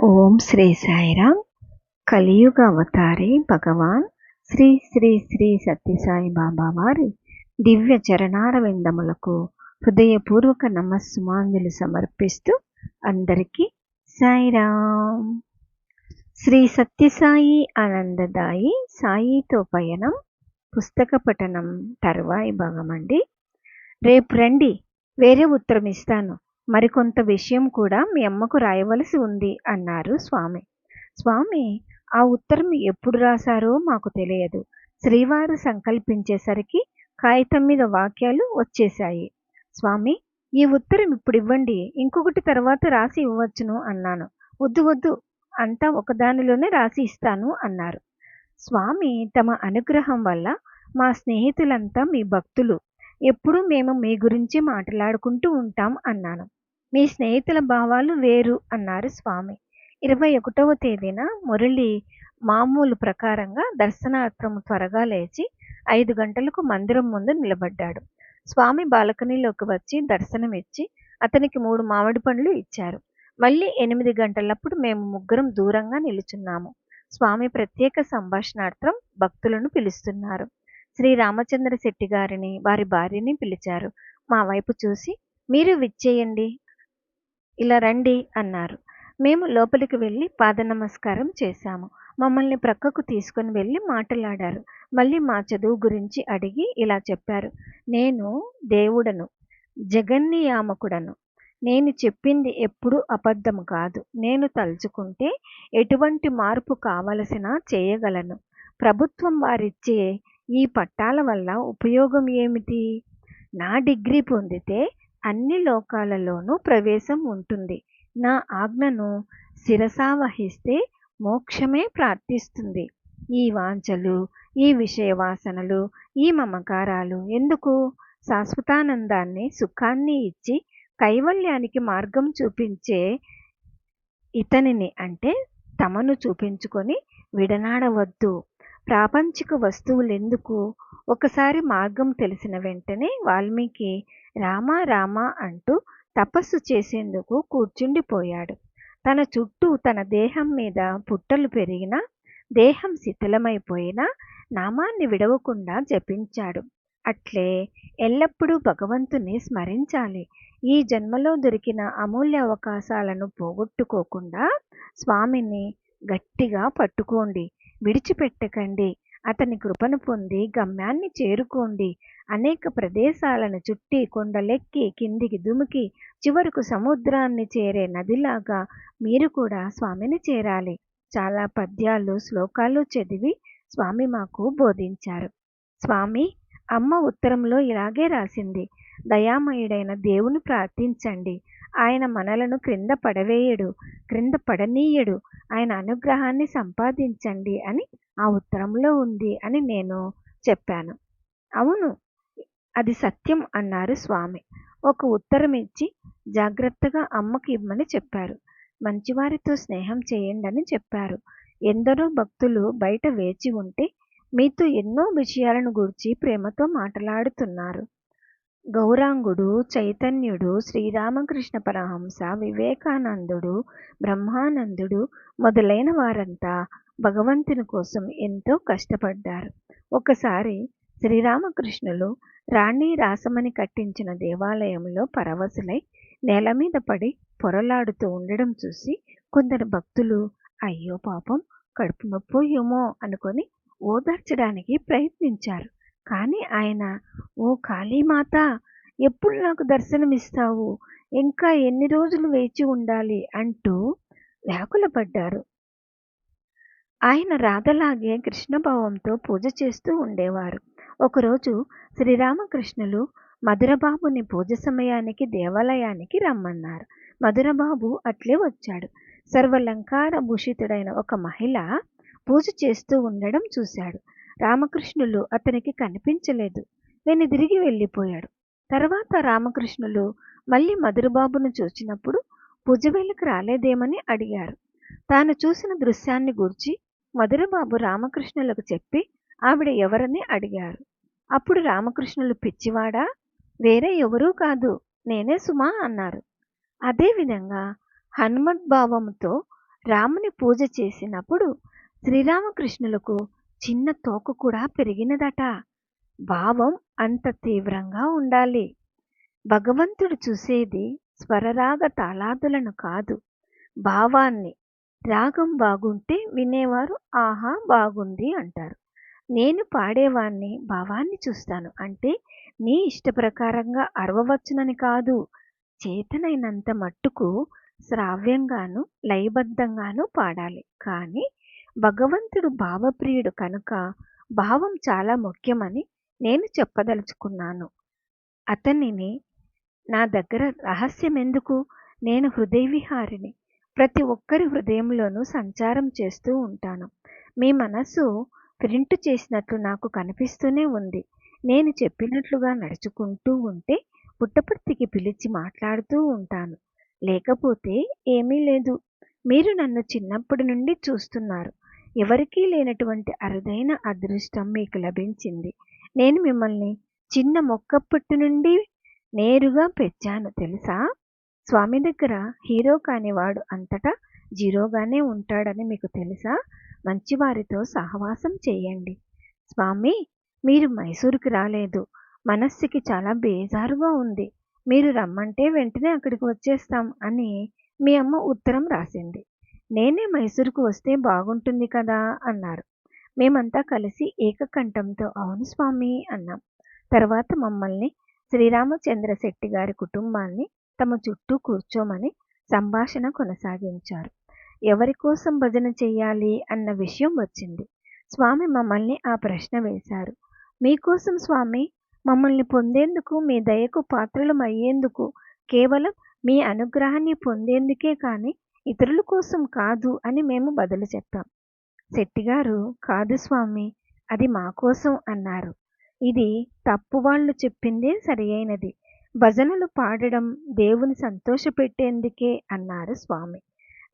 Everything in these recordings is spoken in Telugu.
ఓం శ్రీ సాయిరామ్. కలియుగ అవతారి భగవాన్ శ్రీ శ్రీ శ్రీ సత్యసాయి బాబా వారి దివ్య చరణార విందములకు హృదయపూర్వక నమస్సుమాంజలి సమర్పిస్తూ అందరికీ సాయిరామ్. శ్రీ సత్యసాయి ఆనందదాయి సాయితో పయనం పుస్తక పఠనం తర్వాయి భాగమండి. రేపు రండి, వేరే ఉత్తరం ఇస్తాను, మరికొంత విషయం కూడా మీ అమ్మకు రాయవలసి ఉంది అన్నారు స్వామి. స్వామి ఆ ఉత్తరం ఎప్పుడు రాశారో మాకు తెలియదు. శ్రీవారు సంకల్పించేసరికి కాగితం మీద వాక్యాలు వచ్చేశాయి. స్వామి, ఈ ఉత్తరం ఇప్పుడు ఇవ్వండి, ఇంకొకటి తర్వాత రాసి ఇవ్వచ్చును అన్నాను. వద్దు వద్దు, అంతా ఒకదానిలోనే రాసి ఇస్తాను అన్నారు. స్వామి తమ అనుగ్రహం వల్ల మా స్నేహితులంతా మీ భక్తులు, ఎప్పుడూ మేము మీ గురించి మాట్లాడుకుంటూ ఉంటాం అన్నాను. మీ స్నేహితుల భావాలు వేరు అన్నారు స్వామి. 21వ తేదీన మురళి మామూలు ప్రకారంగా దర్శనార్థం త్వరగా లేచి 5 గంటలకు మందిరం ముందు నిలబడ్డాడు. స్వామి బాల్కనీలోకి వచ్చి దర్శనమిచ్చి అతనికి 3 మామిడి పండ్లు ఇచ్చారు. మళ్ళీ 8 గంటలప్పుడు మేము ముగ్గురం దూరంగా నిలుచున్నాము. స్వామి ప్రత్యేక సంభాషణార్థం భక్తులను పిలుస్తున్నారు. శ్రీ రామచంద్ర శెట్టి గారిని, వారి భార్యని పిలిచారు. మా వైపు చూసి, మీరు విచ్చేయండి, ఇలా రండి అన్నారు. మేము లోపలికి వెళ్ళి పాద నమస్కారం చేశాము. మమ్మల్ని ప్రక్కకు తీసుకుని వెళ్ళి మాట్లాడారు. మళ్ళీ మా చదువు గురించి అడిగి ఇలా చెప్పారు. నేను దేవుడను, జగన్నియామకుడను. నేను చెప్పింది ఎప్పుడూ అబద్ధము కాదు. నేను తలుచుకుంటే ఎటువంటి మార్పు కావలసినా చేయగలను. ప్రభుత్వం వారిచ్చే ఈ పట్టాల వల్ల ఉపయోగం ఏమిటి? నా డిగ్రీ పొందితే అన్ని లోకాలలోనూ ప్రవేశం ఉంటుంది. నా ఆజ్ఞను శిరసావహిస్తే మోక్షమే ప్రార్థిస్తుంది. ఈ వాంఛలు, ఈ విషయ వాసనలు, ఈ మమకారాలు ఎందుకు? శాశ్వతానందాన్ని, సుఖాన్ని ఇచ్చి కైవల్యానికి మార్గం చూపించే ఇతనిని అంటే తమను చూపించుకొని విడనాడవద్దు. ప్రాపంచిక వస్తువులెందుకు? ఒకసారి మార్గం తెలిసిన వెంటనే వాల్మీకి రామ రామ అంటూ తపస్సు చేసేందుకు కూర్చుండిపోయాడు. తన చుట్టూ తన దేహం మీద పుట్టలు పెరిగినా, దేహం శిథిలమైపోయినా నామాన్ని విడవకుండా జపించాడు. అట్లే ఎల్లప్పుడూ భగవంతుని స్మరించాలి. ఈ జన్మలో దొరికిన అమూల్య అవకాశాలను పోగొట్టుకోకుండా స్వామిని గట్టిగా పట్టుకోండి, విడిచిపెట్టకండి. అతని కృపను పొంది గమ్యాన్ని చేరుకోండి. అనేక ప్రదేశాలను చుట్టి, కొండలెక్కి, కిందికి దుమికి, చివరకు సముద్రాన్ని చేరే నదిలాగా మీరు కూడా స్వామిని చేరాలి. చాలా పద్యాలు, శ్లోకాలు చదివి స్వామి మాకు బోధించారు. స్వామి, అమ్మ ఉత్తరంలో ఇలాగే రాసింది. దయామయుడైన దేవుని ప్రార్థించండి. ఆయన మనలను క్రింద పడనీయడు. ఆయన అనుగ్రహాన్ని సంపాదించండి అని ఆ ఉత్తరంలో ఉంది అని నేను చెప్పాను. అవును, అది సత్యం అన్నారు స్వామి. ఒక ఉత్తరం ఇచ్చి జాగ్రత్తగా అమ్మకి ఇమ్మని చెప్పారు. మంచివారితో స్నేహం చేయండి అని చెప్పారు. ఎందరో భక్తులు బయట వేచి ఉంటే మీతో ఎన్నో విషయాలను గూర్చి ప్రేమతో మాట్లాడుతున్నారు. గౌరాంగుడు, చైతన్యుడు, శ్రీరామకృష్ణ పరమహంస, వివేకానందుడు, బ్రహ్మానందుడు మొదలైన వారంతా భగవంతుని కోసం ఎంతో కష్టపడ్డారు. ఒకసారి శ్రీరామకృష్ణులు రాణి రాసమని కట్టించిన దేవాలయంలో పరవశులై నేల మీద పడి పొరలాడుతూ ఉండడం చూసి కొందరు భక్తులు అయ్యో పాపం, కడుపు నొప్పో ఏమో అనుకొని ఓదార్చడానికి ప్రయత్నించారు. కానీ ఆయన, ఓ కాళీమాత, ఎప్పుడు నాకు దర్శనమిస్తావు? ఇంకా ఎన్ని రోజులు వేచి ఉండాలి అంటూ వ్యాకులపడ్డారు. ఆయన రాధలాగే కృష్ణభావంతో పూజ చేస్తూ ఉండేవారు. ఒకరోజు శ్రీరామకృష్ణులు మధురబాబుని పూజ సమయానికి దేవాలయానికి రమ్మన్నారు. మధురబాబు అట్లే వచ్చాడు. సర్వలంకార భూషితుడైన ఒక మహిళ పూజ చేస్తూ ఉండడం చూశాడు. రామకృష్ణులు అతనికి కనిపించలేదు. వెనుదిరిగి వెళ్ళిపోయాడు. తర్వాత రామకృష్ణులు మళ్ళీ మధురబాబును చూచినప్పుడు పూజ వేళకు రాలేదేమని అడిగారు. తాను చూసిన దృశ్యాన్ని గూర్చి మధురబాబు రామకృష్ణులకు చెప్పి ఆవిడ ఎవరని అడిగారు. అప్పుడు రామకృష్ణులు, పిచ్చివాడా, వేరే ఎవరూ కాదు, నేనే సుమా అన్నారు. అదేవిధంగా హనుమద్భావంతో రాముని పూజ చేసినప్పుడు శ్రీరామకృష్ణులకు చిన్న తోక కూడా పెరిగినదట. భావం అంత తీవ్రంగా ఉండాలి. భగవంతుడు చూసేది స్వరరాగ తాళాదులను కాదు, భావాన్ని. రాగం బాగుంటే వినేవారు ఆహా బాగుంది అంటారు. నేను పాడేవాణ్ణి భావాన్ని చూస్తాను. అంటే నీ ఇష్టప్రకారంగా అరవవచ్చునని కాదు, చేతనైనంత మట్టుకు శ్రావ్యంగాను లయబద్ధంగాను పాడాలి. కానీ భగవంతుడు భావప్రియుడు కనుక భావం చాలా ముఖ్యమని నేను చెప్పదలుచుకున్నాను. అతనిని నా దగ్గర రహస్యం ఎందుకు? నేను హృదయ విహారిని. ప్రతి ఒక్కరి హృదయంలోనూ సంచారం చేస్తూ ఉంటాను. మీ మనసు ప్రింట్ చేసినట్లు నాకు కనిపిస్తూనే ఉంది. నేను చెప్పినట్లుగా నడుచుకుంటూ ఉంటే పుట్టపర్తికి పిలిచి మాట్లాడుతూ ఉంటాను. లేకపోతే ఏమీ లేదు. మీరు నన్ను చిన్నప్పటి నుండి చూస్తున్నారు. ఎవరికీ లేనటువంటి అరుదైన అదృష్టం మీకు లభించింది. నేను మిమ్మల్ని చిన్న మొక్కప్పటి నుండి నేరుగా పెంచాను తెలుసా? స్వామి దగ్గర హీరో కానివాడు అంతటా జీరోగానే ఉంటాడని మీకు తెలుసా? మంచివారితో సహవాసం చేయండి. స్వామి, మీరు మైసూరుకి రాలేదు. మనస్సుకి చాలా బేజారుగా ఉంది. మీరు రమ్మంటే వెంటనే అక్కడికి వచ్చేస్తాం అని మీ అమ్మ ఉత్తరం రాసింది. నేనే మైసూరుకు వస్తే బాగుంటుంది కదా అన్నారు. మేమంతా కలిసి ఏకకంఠంతో అవును స్వామి అన్నాం. తర్వాత మమ్మల్ని శ్రీరామచంద్ర శెట్టి గారి కుటుంబాన్ని తమ చుట్టూ కూర్చోమని సంభాషణ కొనసాగించారు. ఎవరి కోసం భజన చెయ్యాలి అన్న విషయం వచ్చింది. స్వామి మమ్మల్ని ఆ ప్రశ్న వేశారు. మీకోసం స్వామి, మమ్మల్ని పొందేందుకు, మీ దయకు పాత్రలం అయ్యేందుకు, కేవలం మీ అనుగ్రహాన్ని పొందేందుకే కానీ ఇతరుల కోసం కాదు అని మేము బదులు చెప్పాం. శెట్టిగారు కాదు స్వామి, అది మా కోసం అన్నారు. ఇది తప్పు వాళ్ళు చెప్పిందే సరి అయినది. భజనలు పాడడం దేవుని సంతోషపెట్టేందుకే అన్నారు స్వామి.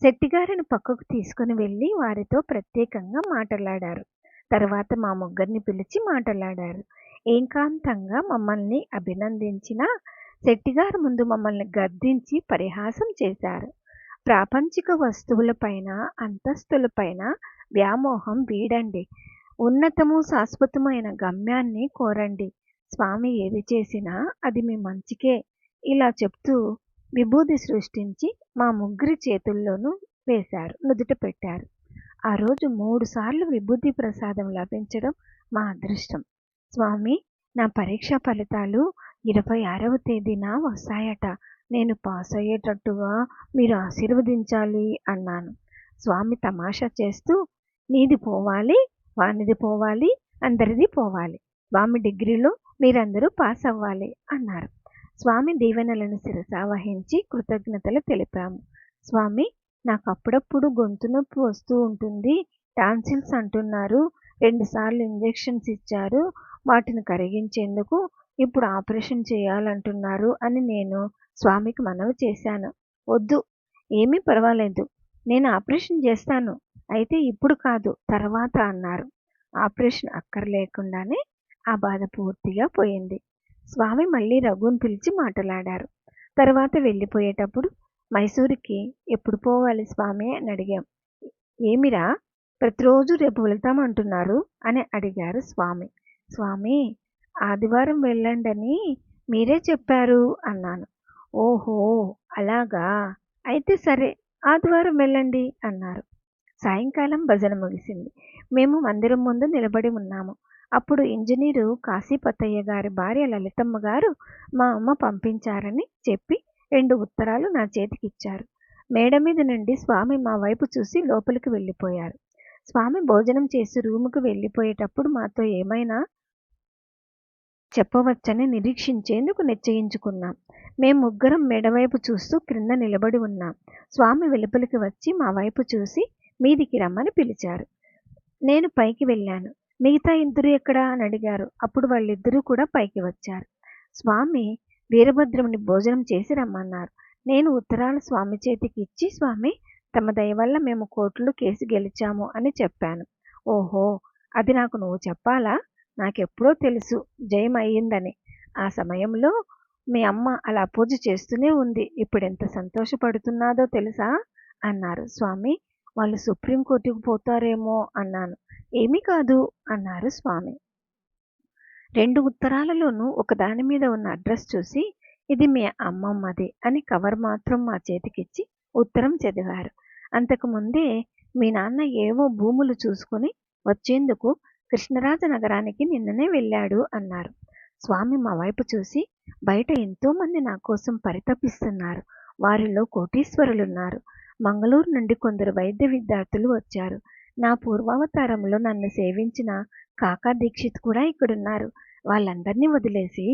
శెట్టిగారిని పక్కకు తీసుకుని వెళ్ళి వారితో ప్రత్యేకంగా మాట్లాడారు. తర్వాత మా ముగ్గురిని పిలిచి మాట్లాడారు. ఏకాంతంగా మమ్మల్ని అభినందించిన శెట్టిగారు ముందు మమ్మల్ని గద్దించి పరిహాసం చేశారు. ప్రాపంచిక వస్తువులపైన, అంతస్తులపైన వ్యామోహం వీడండి. ఉన్నతము శాశ్వతమైన గమ్యాన్ని కోరండి. స్వామి ఏది చేసినా అది మీ మంచికే. ఇలా చెప్తూ విభూది సృష్టించి మా ముగ్గురి చేతుల్లోనూ వేశారు, నుదుట పెట్టారు. ఆ రోజు 3 సార్లు విభూతి ప్రసాదం లభించడం మా అదృష్టం. స్వామి, నా పరీక్ష ఫలితాలు 26వ తేదీన వస్తాయట. నేను పాస్ అయ్యేటట్టుగా మీరు ఆశీర్వదించాలి అన్నాను. స్వామి తమాషా చేస్తూ నీది పోవాలి, వానిది పోవాలి, అందరిది పోవాలి. స్వామి డిగ్రీలో మీరందరూ పాస్ అవ్వాలి అన్నారు. స్వామి దీవెనలను శిరసావహించి కృతజ్ఞతలు తెలిపాము. స్వామి, నాకు అప్పుడప్పుడు గొంతు నొప్పి వస్తూ ఉంటుంది. టాన్సిల్స్ అంటున్నారు. 2 సార్లు ఇంజెక్షన్స్ ఇచ్చారు. వాటిని కరిగించేందుకు ఇప్పుడు ఆపరేషన్ చేయాలంటున్నారు అని నేను స్వామికి మనవి చేశాను. వద్దు, ఏమీ పర్వాలేదు, నేను ఆపరేషన్ చేస్తాను. అయితే ఇప్పుడు కాదు, తర్వాత అన్నారు. ఆపరేషన్ అక్కర్లేకుండానే ఆ బాధ పూర్తిగా పోయింది. స్వామి మళ్ళీ రఘుని పిలిచి మాట్లాడారు. తర్వాత వెళ్ళిపోయేటప్పుడు మైసూరుకి ఎప్పుడు పోవాలి స్వామి అని అడిగాం. ఏమిరా, ప్రతిరోజు రేపు వెళ్తామంటున్నారు అని అడిగారు స్వామి. స్వామి, ఆదివారం వెళ్ళండని మీరే చెప్పారు అన్నాను. ఓహో అలాగా, అయితే సరే, ఆదివారం వెళ్ళండి అన్నారు. సాయంకాలం భజన ముగిసింది. మేము మందిరం ముందు నిలబడి ఉన్నాము. అప్పుడు ఇంజనీరు కాశీపతయ్య గారి భార్య లలితమ్మ గారు మా అమ్మ పంపించారని చెప్పి 2 ఉత్తరాలు నా చేతికిచ్చారు. మేడ మీద నుండి స్వామి మా వైపు చూసి లోపలికి వెళ్ళిపోయారు. స్వామి భోజనం చేసి రూముకు వెళ్ళిపోయేటప్పుడు మాతో ఏమైనా చెప్పవచ్చని నిరీక్షించేందుకు నిశ్చయించుకున్నాం. మేము ముగ్గురం మెడవైపు చూస్తూ క్రింద నిలబడి ఉన్నాం. స్వామి వెలుపలికి వచ్చి మా వైపు చూసి మీదికి రమ్మని పిలిచారు. నేను పైకి వెళ్ళాను. మిగతా ఇద్దరు ఎక్కడా అని అడిగారు. అప్పుడు వాళ్ళిద్దరూ కూడా పైకి వచ్చారు. స్వామి వీరభద్రుని భోజనం చేసి రమ్మన్నారు. నేను ఉత్తరాలు స్వామి చేతికి ఇచ్చి, స్వామి, తమ దయ వల్ల మేము కోర్టులో కేసు గెలిచాము అని చెప్పాను. ఓహో, అది నాకు నువ్వు చెప్పాలా? నాకెప్పుడో తెలుసు జయం అయ్యిందని. ఆ సమయంలో మీ అమ్మ అలా పూజ చేస్తూనే ఉంది. ఇప్పుడు ఎంత సంతోషపడుతున్నాదో తెలుసా అన్నారు. స్వామి, వాళ్ళు సుప్రీంకోర్టుకు పోతారేమో అన్నాను. ఏమీ కాదు అన్నారు స్వామి. 2 ఉత్తరాలలోనూ ఒకదాని మీద ఉన్న అడ్రస్ చూసి ఇది మీ అమ్మమ్మది అని కవర్ మాత్రం మా చేతికిచ్చి ఉత్తరం చదివారు. అంతకుముందే మీ నాన్న ఏవో భూములు చూసుకుని వచ్చేందుకు కృష్ణరాజనగరానికి నిన్ననే వెళ్ళాడు అన్నారు. స్వామి మా వైపు చూసి బయట ఎంతోమంది నా కోసం పరితపిస్తున్నారు. వారిలో కోటీశ్వరులున్నారు. మంగళూరు నుండి కొందరు వైద్య విద్యార్థులు వచ్చారు. నా పూర్వావతారంలో నన్ను సేవించిన కాకా దీక్షిత్ కూడా ఇక్కడున్నారు. వాళ్ళందరినీ వదిలేసి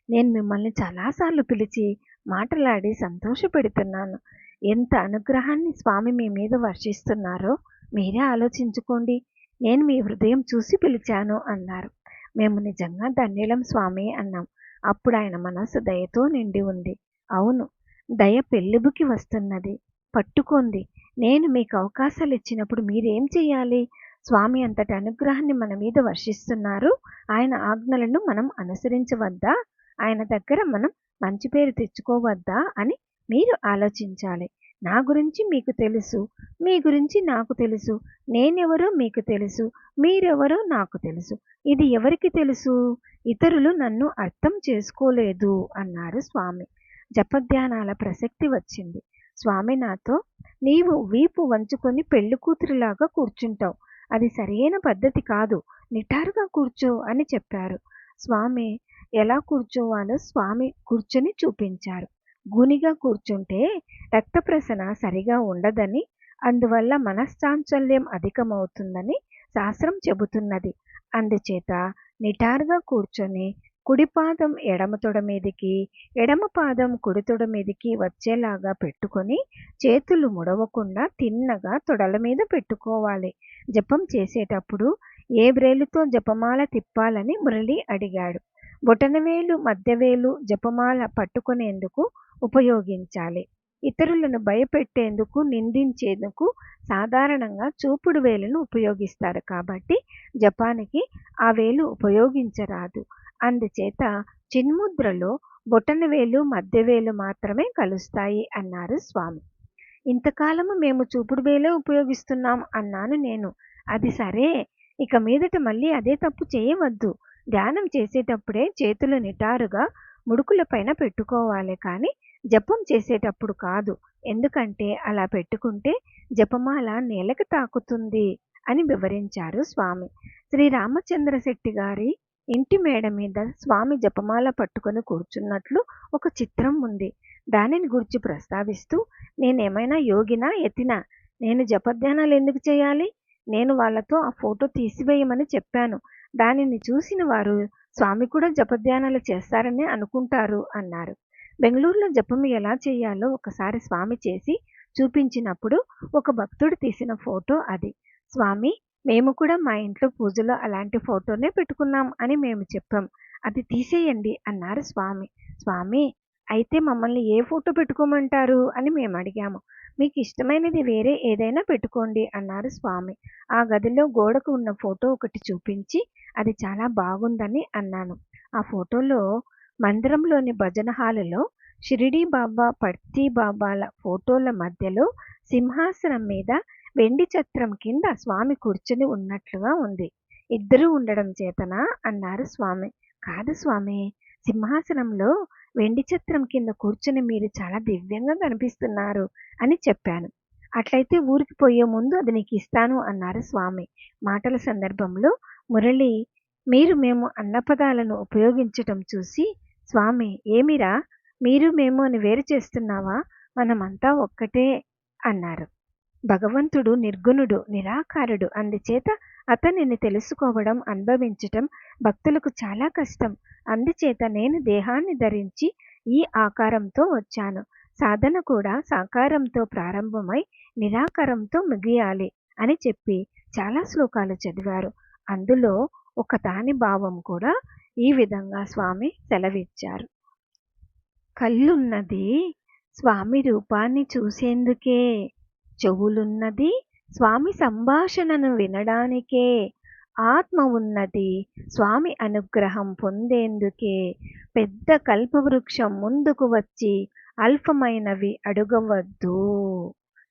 నేను మిమ్మల్ని చాలాసార్లు పిలిచి మాటలాడి సంతోషపెడుతున్నాను. ఎంత అనుగ్రహాన్ని స్వామి మీ మీద వర్షిస్తున్నారో మీరే ఆలోచించుకోండి. నేను మీ హృదయం చూసి పిలిచాను అన్నారు. మేము నిజంగా ధన్యులం స్వామి అన్నాం. అప్పుడు ఆయన మనసు దయతో నిండి ఉంది. అవును, దయ పెళ్ళిబుకి వస్తున్నది, పట్టుకోండి. నేను మీకు అవకాశాలు ఇచ్చినప్పుడు మీరేం చెయ్యాలి? స్వామి అంతటి అనుగ్రహాన్ని మన మీద వర్షిస్తున్నారు. ఆయన ఆజ్ఞలను మనం అనుసరించవద్దా? ఆయన దగ్గర మనం మంచి పేరు తెచ్చుకోవద్దా అని మీరు ఆలోచించాలి. నా గురించి మీకు తెలుసు, మీ గురించి నాకు తెలుసు. నేనెవరో మీకు తెలుసు, మీరెవరో నాకు తెలుసు. ఇది ఎవరికి తెలుసు? ఇతరులు నన్ను అర్థం చేసుకోలేదు అన్నారు స్వామి. జపధ్యానాల ప్రసక్తి వచ్చింది. స్వామి నాతో, నీవు వీపు వంచుకొని పెళ్లి కూతురిలాగా కూర్చుంటావు. అది సరైన పద్ధతి కాదు. నిటారుగా కూర్చో అని చెప్పారు. స్వామి ఎలా కూర్చోవాలో స్వామి కూర్చొని చూపించారు. గూనిగా కూర్చుంటే రక్త ప్రసరణ సరిగా ఉండదని, అందువల్ల మనశ్చాంచల్యం అధికమవుతుందని శాస్త్రం చెబుతున్నది. అందుచేత నిటారుగా కూర్చొని కుడి పాదం ఎడమ తొడ మీదికి, ఎడమ పాదం కుడి తొడ మీదికి వచ్చేలాగా పెట్టుకొని చేతులు ముడవకుండా తిన్నగా తొడల మీద పెట్టుకోవాలి. జపం చేసేటప్పుడు ఏ బ్రేలుతో జపమాల తిప్పాలని మురళి అడిగాడు. బొటనవేలు మధ్యవేలు జపమాల పట్టుకునేందుకు ఉపయోగించాలి. ఇతరులను భయపెట్టేందుకు, నిందించేందుకు సాధారణంగా చూపుడు వేలును ఉపయోగిస్తారు. కాబట్టి జపానికి ఆ వేలు ఉపయోగించరాదు. అందుచేత చిన్ముద్రలో బొటనవేలు మధ్యవేలు మాత్రమే కలుస్తాయి అన్నారు స్వామి. ఇంతకాలము మేము చూపుడు వేలే ఉపయోగిస్తున్నాం అన్నాను నేను. అది సరే, ఇక మీదట మళ్ళీ అదే తప్పు చేయవద్దు. ధ్యానం చేసేటప్పుడే చేతులు నిటారుగా ముడుకుల పైన పెట్టుకోవాలి, కానీ జపం చేసేటప్పుడు కాదు. ఎందుకంటే అలా పెట్టుకుంటే జపమాల నేలకు తాకుతుంది అని వివరించారు స్వామి. శ్రీ రామచంద్ర శెట్టి గారి ఇంటి మేడ మీద స్వామి జపమాల పట్టుకొని కూర్చున్నట్లు ఒక చిత్రం ఉంది. దానిని గురించి ప్రస్తావిస్తూ, నేనేమైనా యోగినా ఎతినా? నేను జపధ్యానాలు ఎందుకు చేయాలి? నేను వాళ్ళతో ఆ ఫోటో తీసివేయమని చెప్పాను. దానిని చూసిన వారు స్వామి కూడా జపధ్యానాలు చేస్తారని అనుకుంటారు అన్నారు. బెంగళూరులో జపం ఎలా చేయాలో ఒకసారి స్వామి చేసి చూపించినప్పుడు ఒక భక్తుడు తీసిన ఫోటో అది. స్వామి, మేము కూడా మా ఇంట్లో పూజలో అలాంటి ఫోటోనే పెట్టుకున్నాం అని మేము చెప్పాం. అది తీసేయండి అన్నారు స్వామి. స్వామి, అయితే మమ్మల్ని ఏ ఫోటో పెట్టుకోమంటారు అని మేము అడిగాము. మీకు ఇష్టమైనది వేరే ఏదైనా పెట్టుకోండి అన్నారు స్వామి. ఆ గదిలో గోడకు ఉన్న ఫోటో ఒకటి చూపించి అది చాలా బాగుందని అన్నాను. ఆ ఫోటోలో మందిరంలోని భజన హాలులో షిరిడీ బాబా, పర్తీ బాబాల ఫోటోల మధ్యలో సింహాసనం మీద వెండి చత్రం కింద స్వామి కూర్చుని ఉన్నట్లుగా ఉంది. ఇద్దరు ఉండడం చేతనా అన్నారు స్వామి. కాదు స్వామి, సింహాసనంలో వెండి చత్రం కింద కూర్చుని మీరు చాలా దివ్యంగా కనిపిస్తున్నారు అని చెప్పాను. అట్లయితే ఊరికి పోయే ముందు అది నీకు ఇస్తాను అన్నారు స్వామి. మాటల సందర్భంలో మురళి మీరు మేము అన్న పదాలను ఉపయోగించటం చూసి, స్వామి ఏమిరా మీరు మేము అని వేరు చేస్తున్నావా? మనమంతా ఒక్కటే అన్నారు. భగవంతుడు నిర్గుణుడు, నిరాకారుడు. అందుచేత అతనిని తెలుసుకోవడం, అనుభవించటం భక్తులకు చాలా కష్టం. అందుచేత నేను దేహాన్ని ధరించి ఈ ఆకారంతో వచ్చాను. సాధన కూడా సాకారంతో ప్రారంభమై నిరాకారంతో ముగియాలి అని చెప్పి చాలా శ్లోకాలు చదివారు. అందులో ఒక దాని భావం కూడా ఈ విధంగా స్వామి సెలవిచ్చారు. కళ్ళున్నది స్వామి రూపాన్ని చూసేందుకే, చెవులున్నది స్వామి సంభాషణను వినడానికే, ఆత్మ ఉన్నది స్వామి అనుగ్రహం పొందేందుకే. పెద్ద కల్పవృక్షం ముందుకు వచ్చి అల్పమైనవి అడుగవద్దు.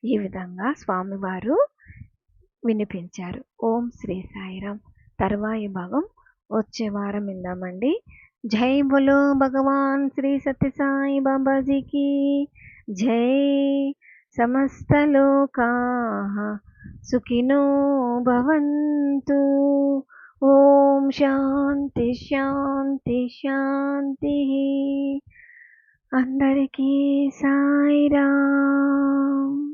ఈ విధంగా స్వామివారు వినిపించారు. ఓం శ్రీ సాయిరాం. తర్వాయి భాగం వచ్చే వారం విందామండి. జై బోలో భగవాన్ శ్రీ సత్య సాయి బాబాజీకి జై. సమస్త లోకాః సుఖినో భవంతు. ఓం శాంతి శాంతి శాంతి. అందరికీ సాయిరాం.